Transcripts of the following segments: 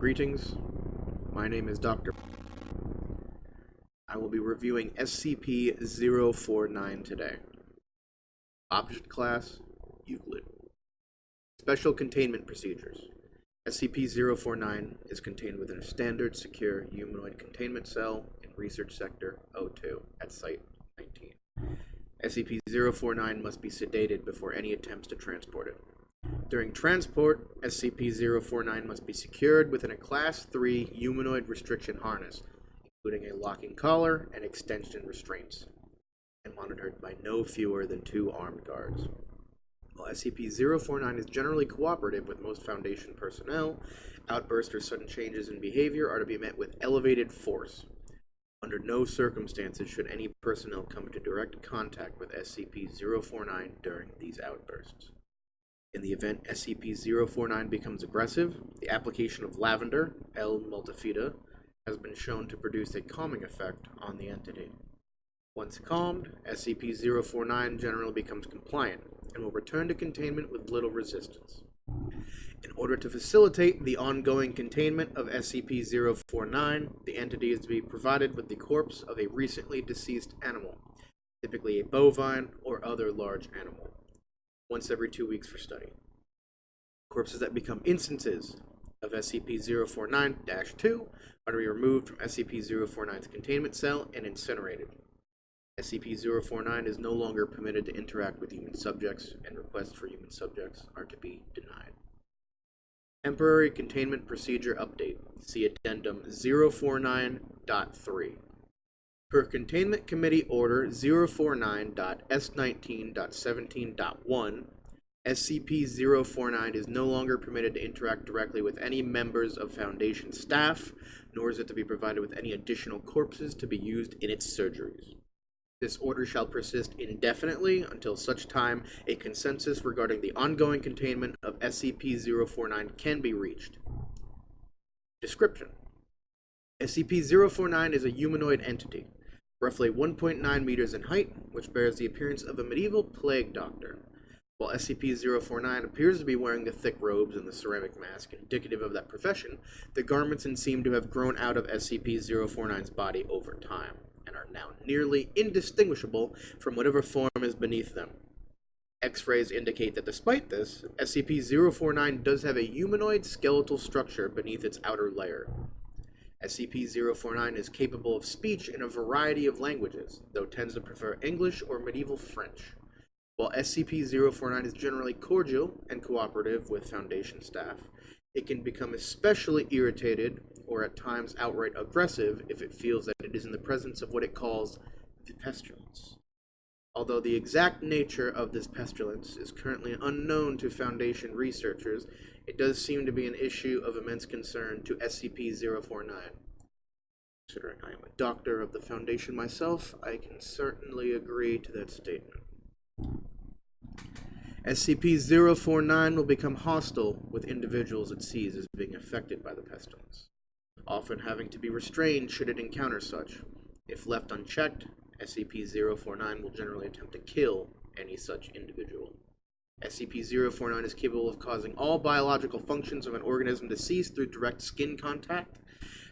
Greetings, my name is Dr. I will be reviewing SCP-049 today. Object Class, Euclid. Special Containment Procedures. SCP-049 is contained within a standard, secure, humanoid containment cell in Research Sector O2 at Site 19. SCP-049 must be sedated before any attempts to transport it. During transport, SCP-049 must be secured within a Class 3 humanoid restriction harness, including a locking collar and extension restraints, and monitored by no fewer than 2 armed guards. While SCP-049 is generally cooperative with most Foundation personnel, outbursts or sudden changes in behavior are to be met with elevated force. Under no circumstances should any personnel come into direct contact with SCP-049 during these outbursts. In the event SCP-049 becomes aggressive, the application of lavender, L. multifida, has been shown to produce a calming effect on the entity. Once calmed, SCP-049 generally becomes compliant and will return to containment with little resistance. In order to facilitate the ongoing containment of SCP-049, the entity is to be provided with the corpse of a recently deceased animal, typically a bovine or other large animal, once every 2 weeks for study. Corpses that become instances of SCP-049-2 are to be removed from SCP-049's containment cell and incinerated. SCP-049 is no longer permitted to interact with human subjects, and requests for human subjects are to be denied. Temporary Containment Procedure Update. See Addendum 049.3. Per Containment Committee Order 049.S19.17.1, SCP-049 is no longer permitted to interact directly with any members of Foundation staff, nor is it to be provided with any additional corpses to be used in its surgeries. This order shall persist indefinitely until such time a consensus regarding the ongoing containment of SCP-049 can be reached. Description: SCP-049 is a humanoid entity, roughly 1.9 meters in height, which bears the appearance of a medieval plague doctor. While SCP-049 appears to be wearing the thick robes and the ceramic mask indicative of that profession, the garments seem to have grown out of SCP-049's body over time, and are now nearly indistinguishable from whatever form is beneath them. X-rays indicate that despite this, SCP-049 does have a humanoid skeletal structure beneath its outer layer. SCP-049 is capable of speech in a variety of languages, though tends to prefer English or medieval French. While SCP-049 is generally cordial and cooperative with Foundation staff, it can become especially irritated or at times outright aggressive if it feels that it is in the presence of what it calls the pestilence. Although the exact nature of this pestilence is currently unknown to Foundation researchers, it does seem to be an issue of immense concern to SCP-049. Considering I am a doctor of the Foundation myself, I can certainly agree to that statement. SCP-049 will become hostile with individuals it sees as being affected by the pestilence, often having to be restrained should it encounter such. If left unchecked, SCP-049 will generally attempt to kill any such individual. SCP-049 is capable of causing all biological functions of an organism to cease through direct skin contact.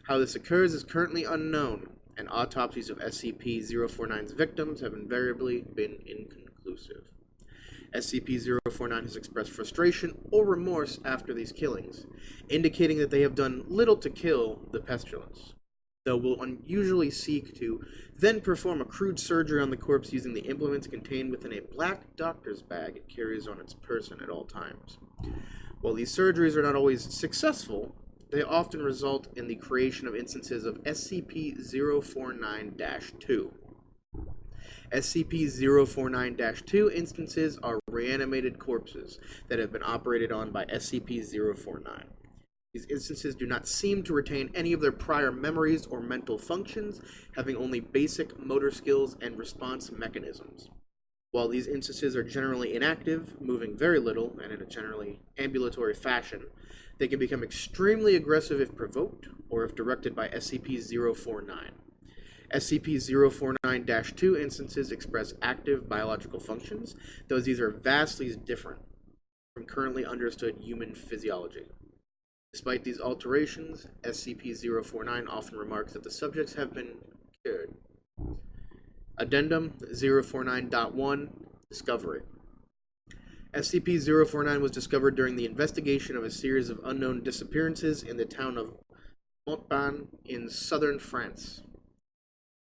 How this occurs is currently unknown, and autopsies of SCP-049's victims have invariably been inconclusive. SCP-049 has expressed frustration or remorse after these killings, indicating that they have done little to kill the pestilence, though will unusually seek to then perform a crude surgery on the corpse using the implements contained within a black doctor's bag it carries on its person at all times. While these surgeries are not always successful, they often result in the creation of instances of SCP-049-2. SCP-049-2 instances are reanimated corpses that have been operated on by SCP-049. These instances do not seem to retain any of their prior memories or mental functions, having only basic motor skills and response mechanisms. While these instances are generally inactive, moving very little, and in a generally ambulatory fashion, they can become extremely aggressive if provoked or if directed by SCP-049. SCP-049-2 instances express active biological functions, though these are vastly different from currently understood human physiology. Despite these alterations, SCP-049 often remarks that the subjects have been cured. Addendum 049.1 Discovery. SCP-049 was discovered during the investigation of a series of unknown disappearances in the town of Montauban in southern France.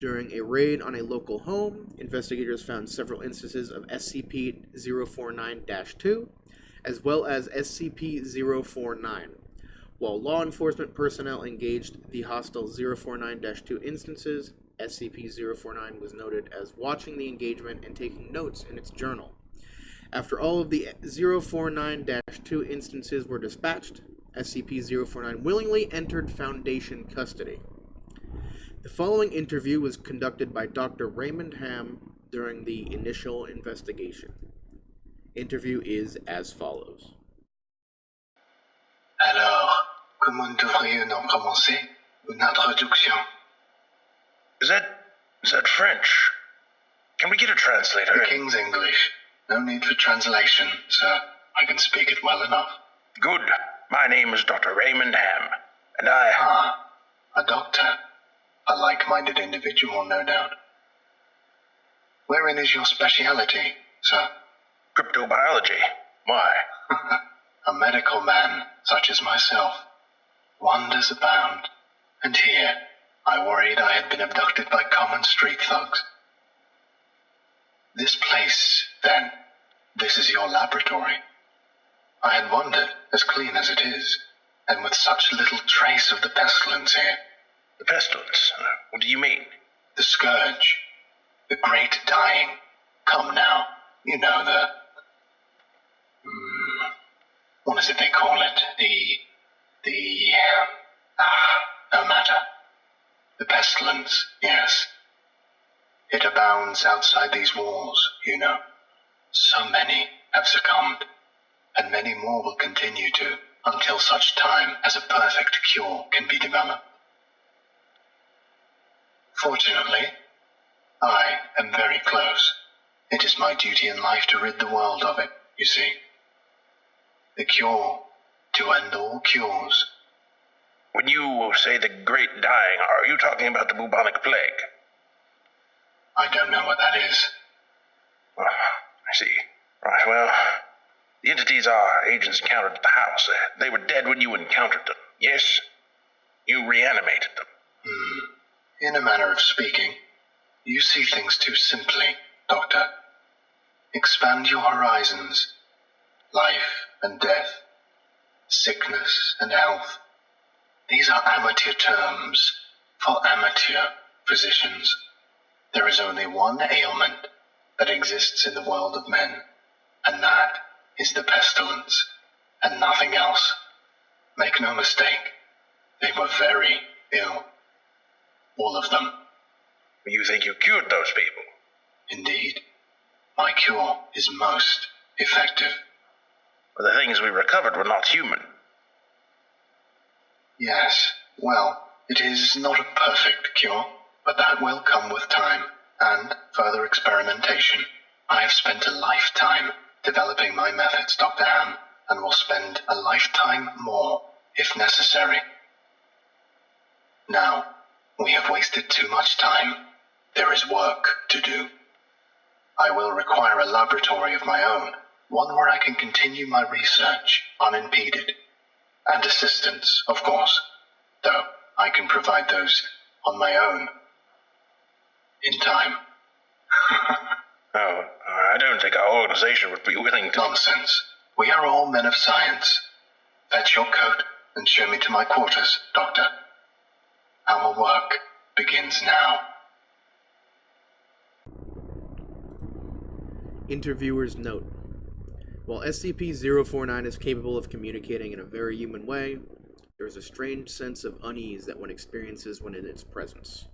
During a raid on a local home, investigators found several instances of SCP-049-2, as well as SCP-049. While law enforcement personnel engaged the hostile 049-2 instances, SCP-049 was noted as watching the engagement and taking notes in its journal. After all of the 049-2 instances were dispatched, SCP-049 willingly entered Foundation custody. The following interview was conducted by Dr. Raymond Ham during the initial investigation. Interview is as follows. Alors, comment devrions-nous commencer une introduction? Is that French? Can we get a translator? The King's English. No need for translation, sir. I can speak it well enough. Good. My name is Dr. Raymond Ham, and I... Ah, a doctor. A like-minded individual, no doubt. Wherein is your speciality, sir? Cryptobiology. Why? A medical man, such as myself. Wonders abound. And here, I worried I had been abducted by common street thugs. This place, then, this is your laboratory. I had wondered, as clean as it is, and with such little trace of the pestilence here. The pestilence? What do you mean? The scourge. The great dying. Come now, you know the... what is it they call it? No matter. The pestilence, yes. It abounds outside these walls, you know. So many have succumbed, and many more will continue to, until such time as a perfect cure can be developed. Fortunately, I am very close. It is my duty in life to rid the world of it, you see. The cure to end all cures. When you say the great dying, are you talking about the bubonic plague? I don't know what that is. Oh, I see. Right, well, the entities our agents encountered at the house, they were dead when you encountered them, yes? You reanimated them. In a manner of speaking, you see things too simply, Doctor. Expand your horizons. Life and death, sickness and health. These are amateur terms for amateur physicians. There is only one ailment that exists in the world of men, and that is the pestilence, and nothing else. Make no mistake, they were very ill. All of them. You think you cured those people? Indeed. My cure is most effective. But the things we recovered were not human. Yes, well, it is not a perfect cure, but that will come with time, and further experimentation. I have spent a lifetime developing my methods, Dr. Ham, and will spend a lifetime more, if necessary. Now, we have wasted too much time. There is work to do. I will require a laboratory of my own, one where I can continue my research unimpeded. And assistance, of course, though I can provide those on my own. In time. Oh, I don't think our organization would be willing to... Nonsense. We are all men of science. Fetch your coat and show me to my quarters, Doctor. Our work begins now. Interviewer's note. While SCP-049 is capable of communicating in a very human way, there is a strange sense of unease that one experiences when in its presence.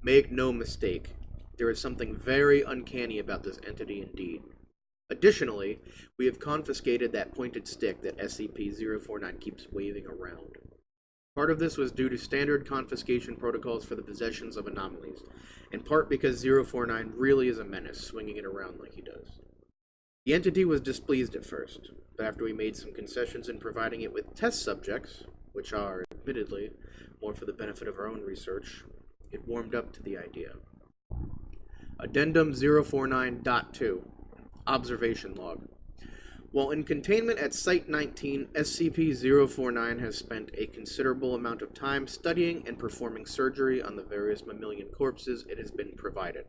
Make no mistake, there is something very uncanny about this entity indeed. Additionally, we have confiscated that pointed stick that SCP-049 keeps waving around. Part of this was due to standard confiscation protocols for the possessions of anomalies, in part because 049 really is a menace, swinging it around like he does. The entity was displeased at first, but after we made some concessions in providing it with test subjects, which are, admittedly, more for the benefit of our own research, it warmed up to the idea. Addendum 049.2 Observation Log. While in containment at Site 19, SCP-049 has spent a considerable amount of time studying and performing surgery on the various mammalian corpses it has been provided.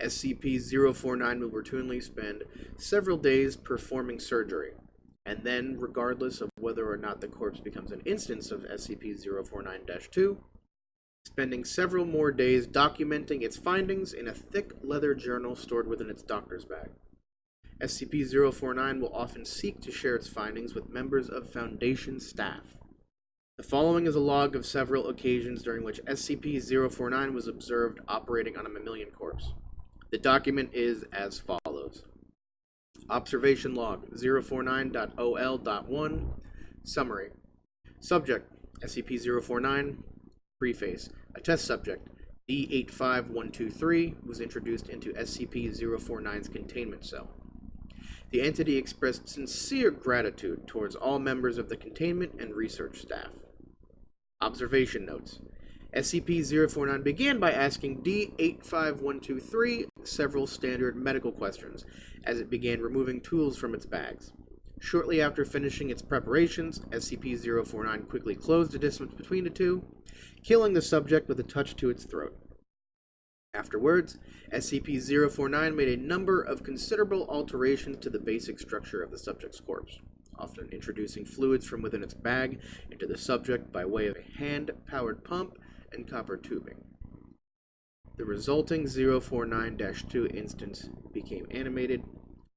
SCP-049 will routinely spend several days performing surgery, and then, regardless of whether or not the corpse becomes an instance of SCP-049-2, spending several more days documenting its findings in a thick leather journal stored within its doctor's bag. SCP-049 will often seek to share its findings with members of Foundation staff. The following is a log of several occasions during which SCP-049 was observed operating on a mammalian corpse. The document is as follows. Observation Log 049.OL.1 Summary. Subject SCP-049. Preface. A test subject, D85123, was introduced into SCP-049's containment cell. The entity expressed sincere gratitude towards all members of the containment and research staff. Observation Notes. SCP-049 began by asking D85123 several standard medical questions as it began removing tools from its bags. Shortly after finishing its preparations, SCP-049 quickly closed the distance between the two, killing the subject with a touch to its throat. Afterwards, SCP-049 made a number of considerable alterations to the basic structure of the subject's corpse, often introducing fluids from within its bag into the subject by way of a hand-powered pump and copper tubing. The resulting 049-2 instance became animated,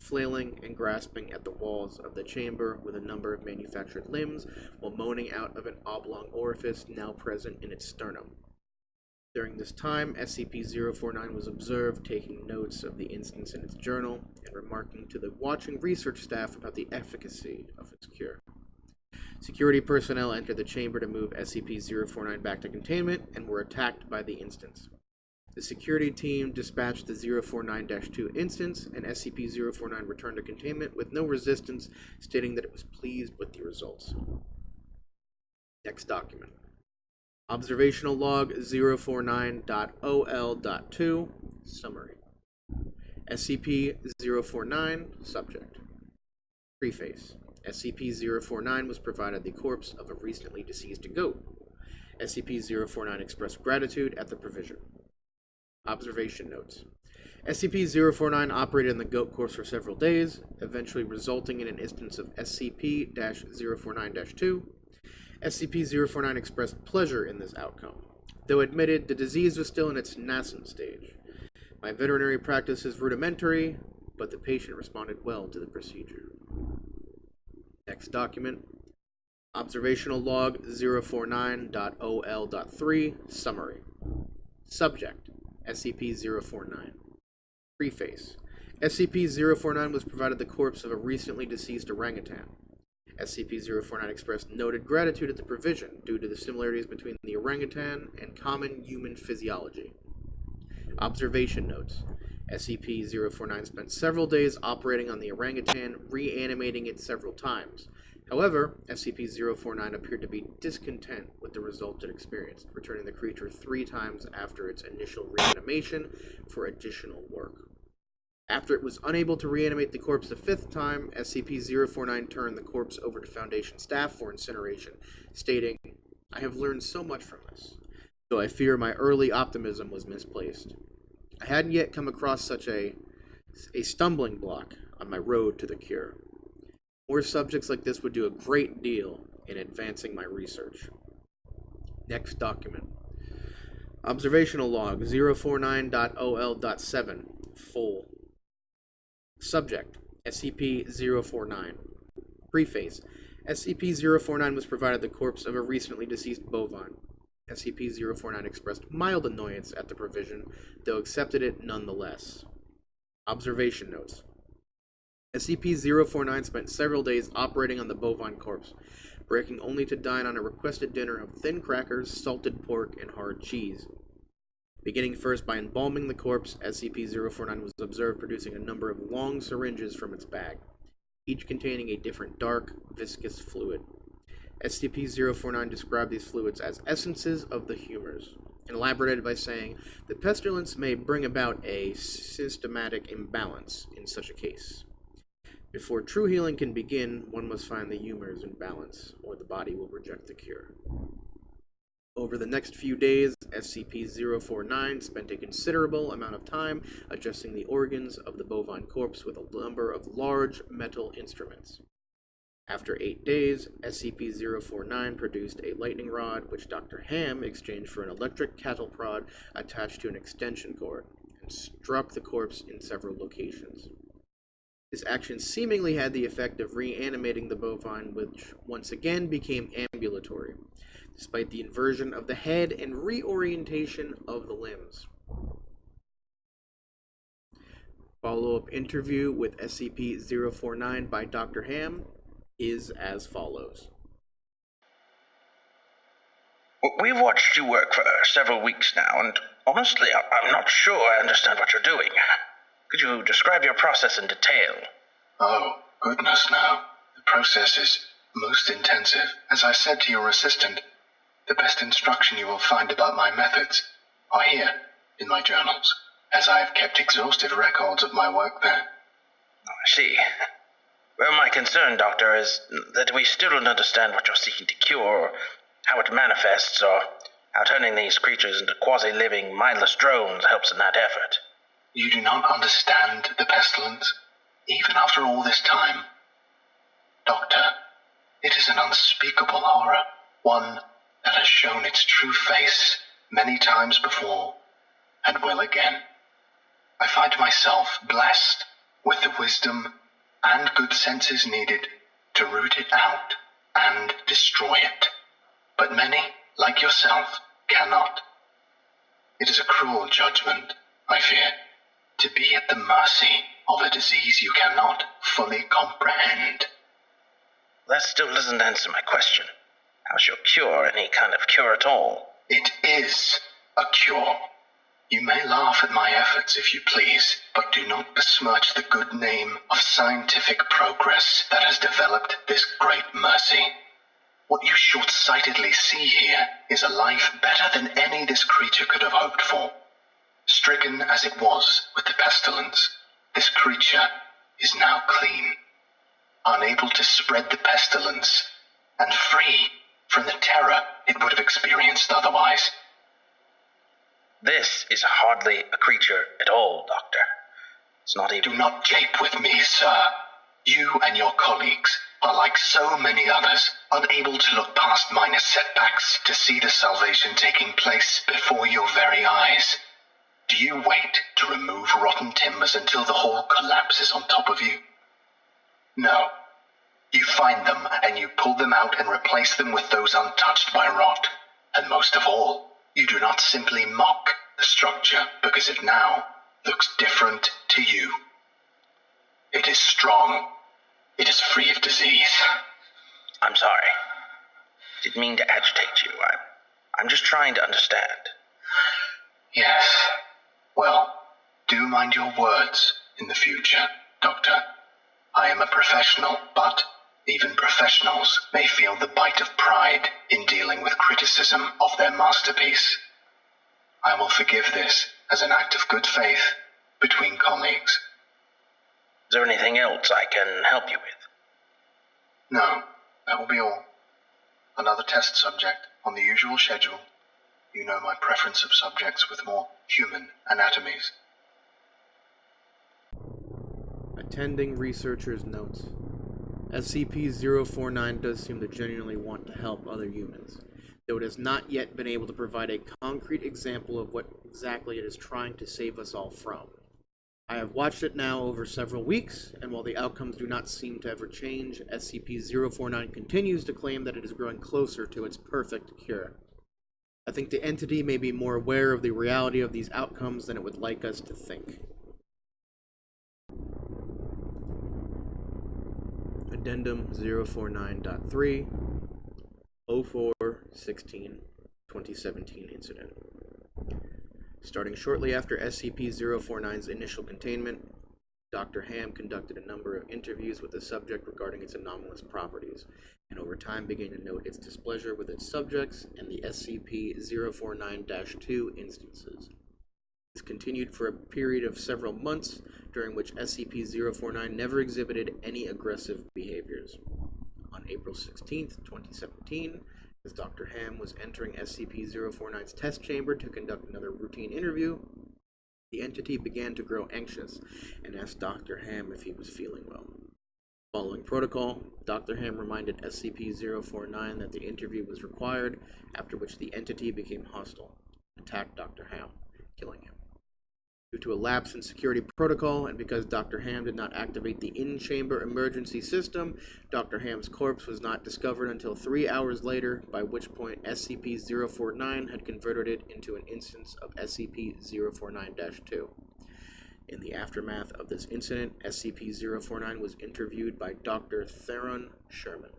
flailing and grasping at the walls of the chamber with a number of manufactured limbs while moaning out of an oblong orifice now present in its sternum. During this time, SCP-049 was observed taking notes of the instance in its journal and remarking to the watching research staff about the efficacy of its cure. Security personnel entered the chamber to move SCP-049 back to containment and were attacked by the instance. The security team dispatched the 049-2 instance, and SCP-049 returned to containment with no resistance, stating that it was pleased with the results. Next document. Observational Log 049.OL.2 Summary. SCP-049 Subject. Preface. SCP-049 was provided the corpse of a recently deceased goat. SCP-049 expressed gratitude at the provision. Observation Notes. SCP-049 operated on the goat corpse for several days, eventually resulting in an instance of SCP-049-2. SCP-049 expressed pleasure in this outcome, though admitted the disease was still in its nascent stage. My veterinary practice is rudimentary, but the patient responded well to the procedure. Next document. Observational Log 049.OL.3 Summary. Subject SCP-049. Preface. SCP-049 was provided the corpse of a recently deceased orangutan. SCP-049 expressed noted gratitude at the provision due to the similarities between the orangutan and common human physiology. Observation Notes. SCP-049 spent several days operating on the orangutan, reanimating it several times. However, SCP-049 appeared to be discontent with the results it experienced, returning the creature 3 times after its initial reanimation for additional work. After it was unable to reanimate the corpse the 5th time, SCP-049 turned the corpse over to Foundation staff for incineration, stating, "I have learned so much from this, though I fear my early optimism was misplaced. I hadn't yet come across such a stumbling block on my road to the cure. More subjects like this would do a great deal in advancing my research." Next document. Observational Log 049.OL.7 Full. Subject SCP-049. Preface. SCP-049 was provided the corpse of a recently deceased bovine. SCP-049 expressed mild annoyance at the provision, though accepted it nonetheless. Observation Notes. SCP-049 spent several days operating on the bovine corpse, breaking only to dine on a requested dinner of thin crackers, salted pork, and hard cheese. Beginning first by embalming the corpse, SCP-049 was observed producing a number of long syringes from its bag, each containing a different dark, viscous fluid. SCP-049 described these fluids as essences of the humors, and elaborated by saying, the pestilence may bring about a systematic imbalance in such a case. Before true healing can begin, one must find the humors in balance, or the body will reject the cure. Over the next few days, SCP-049 spent a considerable amount of time adjusting the organs of the bovine corpse with a number of large metal instruments. After 8 days, SCP-049 produced a lightning rod, which Dr. Ham exchanged for an electric cattle prod attached to an extension cord, and struck the corpse in several locations. This action seemingly had the effect of reanimating the bovine, which once again became ambulatory, despite the inversion of the head and reorientation of the limbs. Follow-up interview with SCP-049 by Dr. Ham is as follows. We've watched you work for several weeks now, and honestly, I'm not sure I understand what you're doing. Could you describe your process in detail? Oh, goodness, no. The process is most intensive. As I said to your assistant, the best instruction you will find about my methods are here in my journals, as I have kept exhaustive records of my work there. Oh, I see. Well, my concern, Doctor, is that we still don't understand what you're seeking to cure, or how it manifests, or how turning these creatures into quasi-living, mindless drones helps in that effort. You do not understand the pestilence, even after all this time. Doctor, it is an unspeakable horror, one that has shown its true face many times before, and will again. I find myself blessed with the wisdom and good senses needed to root it out and destroy it. But many, like yourself, cannot. It is a cruel judgment, I fear, to be at the mercy of a disease you cannot fully comprehend. That still doesn't answer my question. How's your cure any kind of cure at all? It is a cure. You may laugh at my efforts if you please, but do not besmirch the good name of scientific progress that has developed this great mercy. What you short-sightedly see here is a life better than any this creature could have hoped for. Stricken as it was with the pestilence, this creature is now clean, unable to spread the pestilence, and free from the terror it would have experienced otherwise. This is hardly a creature at all, Doctor. It's not even... Do not jape with me, sir. You and your colleagues are like so many others, unable to look past minor setbacks to see the salvation taking place before your very eyes. Do you wait to remove rotten timbers until the whole collapses on top of you? No. You find them and you pull them out and replace them with those untouched by rot. And most of all, you do not simply mock the structure because it now looks different to you. It is strong. It is free of disease. I'm sorry. Didn't mean to agitate you. I'm just trying to understand. Yes. Well, do mind your words in the future, Doctor. I am a professional, but even professionals may feel the bite of pride in dealing with criticism of their masterpiece. I will forgive this as an act of good faith between colleagues. Is there anything else I can help you with? No, that will be all. Another test subject on the usual schedule. You know my preference of subjects with more human anatomies. Attending researchers' notes. SCP-049 does seem to genuinely want to help other humans, though it has not yet been able to provide a concrete example of what exactly it is trying to save us all from. I have watched it now over several weeks, and while the outcomes do not seem to ever change, SCP-049 continues to claim that it is growing closer to its perfect cure. I think the entity may be more aware of the reality of these outcomes than it would like us to think. Addendum 049.3 04-16-2017 incident. Starting shortly after SCP-049's initial containment, Dr. Ham conducted a number of interviews with the subject regarding its anomalous properties, and over time began to note its displeasure with its subjects and the SCP-049-2 instances. This continued for a period of several months, during which SCP-049 never exhibited any aggressive behaviors. On April 16, 2017, as Dr. Ham was entering SCP-049's test chamber to conduct another routine interview, the entity began to grow anxious and asked Dr. Ham if he was feeling well. Following protocol, Dr. Ham reminded SCP-049 that the interview was required, after which the entity became hostile and attacked Dr. Ham, killing him. Due to a lapse in security protocol, and because Dr. Ham did not activate the in-chamber emergency system, Dr. Ham's corpse was not discovered until 3 hours later, by which point SCP-049 had converted it into an instance of SCP-049-2. In the aftermath of this incident, SCP-049 was interviewed by Dr. Theron Sherman.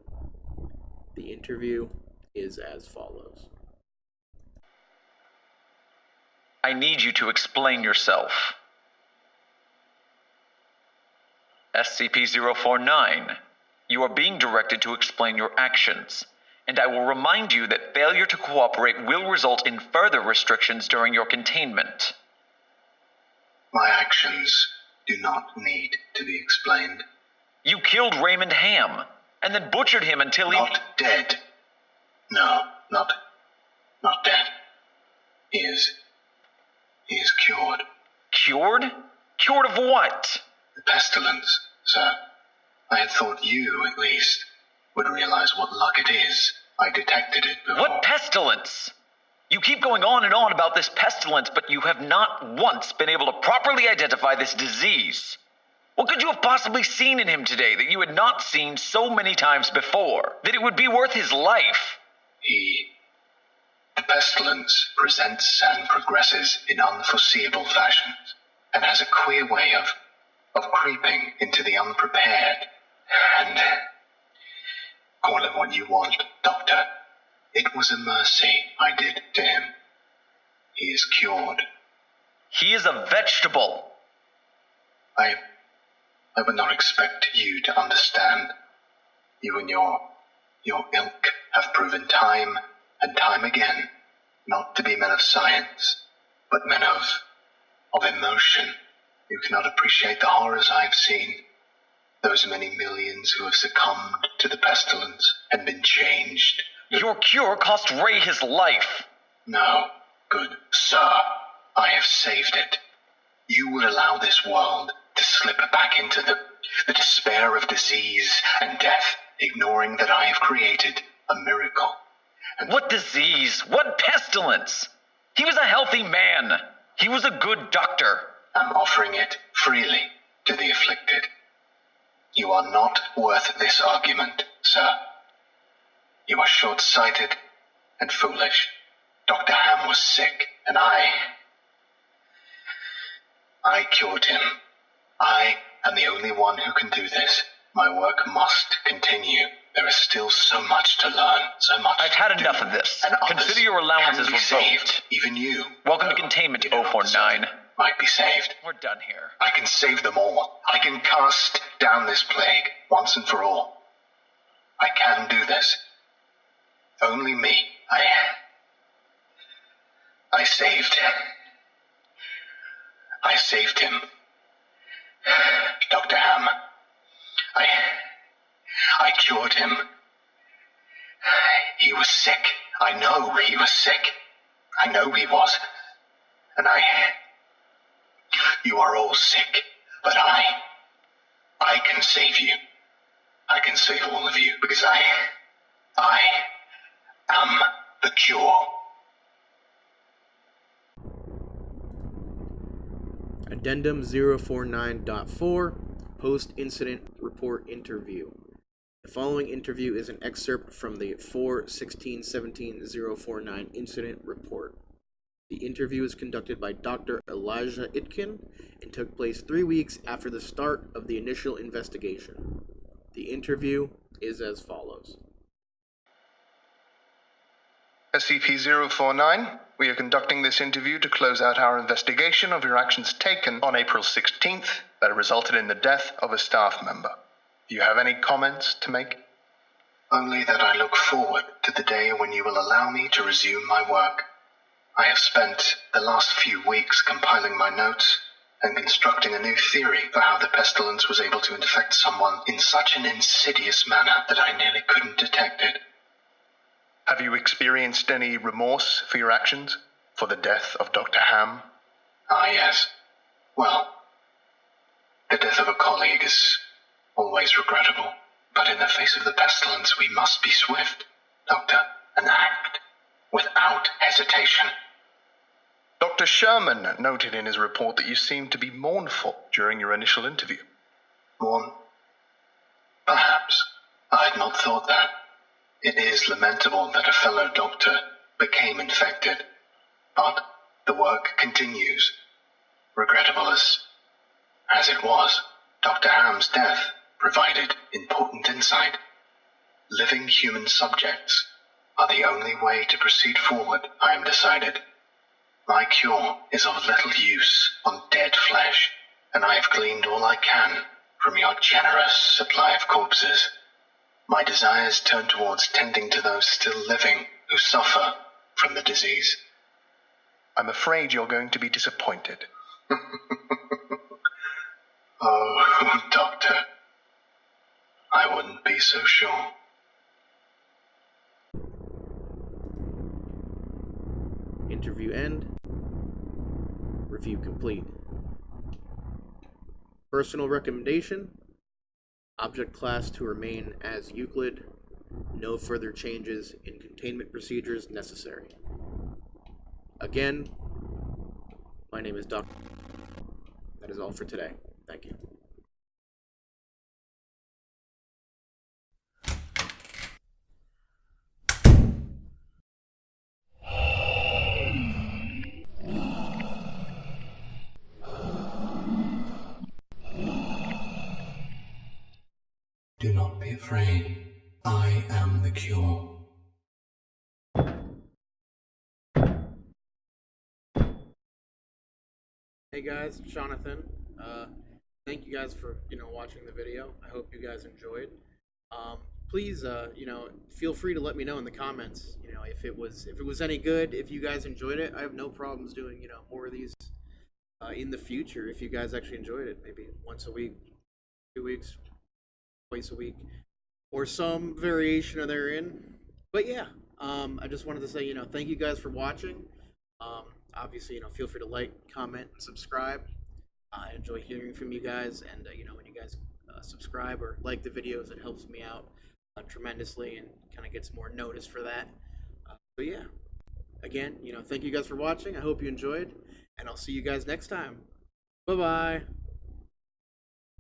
The interview is as follows. I need you to explain yourself. SCP-049, you are being directed to explain your actions, and I will remind you that failure to cooperate will result in further restrictions during your containment. My actions do not need to be explained. You killed Raymond Ham, and then butchered him until he... Not dead. No, not dead. He is cured. Cured? Cured of what? The pestilence, sir. I had thought you, at least, would realize what luck it is. I detected it before. What pestilence? You keep going on and on about this pestilence, but you have not once been able to properly identify this disease. What could you have possibly seen in him today that you had not seen so many times before, that it would be worth his life? The pestilence presents and progresses in unforeseeable fashions, and has a queer way of creeping into the unprepared. And call it what you want, Doctor. It was a mercy I did to him. He is cured. He is a vegetable. I would not expect you to understand. You and your ilk have proven time and time again not to be men of science, but men of emotion. You cannot appreciate the horrors I have seen. Those many millions who have succumbed to the pestilence and been changed. Your cure cost Ray his life. No, good sir. I have saved it. You would allow this world to slip back into the despair of disease and death, ignoring that I have created a miracle. And what disease? What pestilence? He was a healthy man. He was a good doctor. I'm offering it freely to the afflicted. You are not worth this argument, sir. You are short-sighted and foolish. Dr. Ham was sick, and I cured him. I am the only one who can do this. My work must continue. There is still so much to learn, so much I've had enough of this. Consider your allowances revoked. Saved, even you. Welcome to Containment, 049. Might be saved. We're done here. I can save them all. I can cast down this plague once and for all. I can do this. Only me. I saved him. Dr. Ham. I cured him. He was sick. I know he was sick. I know he was. And you are all sick, but I can save you. I can save all of you, because I am the cure. Addendum 049.4 Post-Incident Report Interview. The following interview is an excerpt from the 4/16/17/049 Incident Report. The interview is conducted by Dr. Elijah Itkin and took place 3 weeks after the start of the initial investigation. The interview is as follows. SCP-049, we are conducting this interview to close out our investigation of your actions taken on April 16th that resulted in the death of a staff member. Do you have any comments to make? Only that I look forward to the day when you will allow me to resume my work. I have spent the last few weeks compiling my notes and constructing a new theory for how the pestilence was able to infect someone in such an insidious manner that I nearly couldn't detect it. Have you experienced any remorse for your actions? For the death of Dr. Ham? Ah, yes. Well, the death of a colleague is always regrettable. But in the face of the pestilence, we must be swift, Doctor, and act without hesitation. Dr. Sherman noted in his report that you seemed to be mournful during your initial interview. Mourn? Perhaps. I had not thought that. It is lamentable that a fellow doctor became infected, but the work continues. Regrettable as it was, Dr. Ham's death provided important insight. Living human subjects are the only way to proceed forward, I am decided. My cure is of little use on dead flesh, and I have gleaned all I can from your generous supply of corpses. My desires turn towards tending to those still living who suffer from the disease. I'm afraid you're going to be disappointed. Oh, Doctor, I wouldn't be so sure. Interview end. Review complete. Personal recommendation: object class to remain as Euclid. No further changes in containment procedures necessary. Again, my name is Dr. That is all for today. Thank you. Do not be afraid. I am the cure. Hey guys, Shawnathan. Thank you guys for watching the video. I hope you guys enjoyed. Please, feel free to let me know in the comments. If it was any good. If you guys enjoyed it, I have no problems doing more of these in the future. If you guys actually enjoyed it, maybe once a week, 2 weeks, twice a week, or some variation of therein. But yeah, I just wanted to say thank you guys for watching. Obviously, feel free to like, comment, and subscribe. I enjoy hearing from you guys, and when you guys subscribe or like the videos, it helps me out tremendously and kind of gets more notice for that. So yeah, again, thank you guys for watching. I hope you enjoyed, and I'll see you guys next time. Bye bye.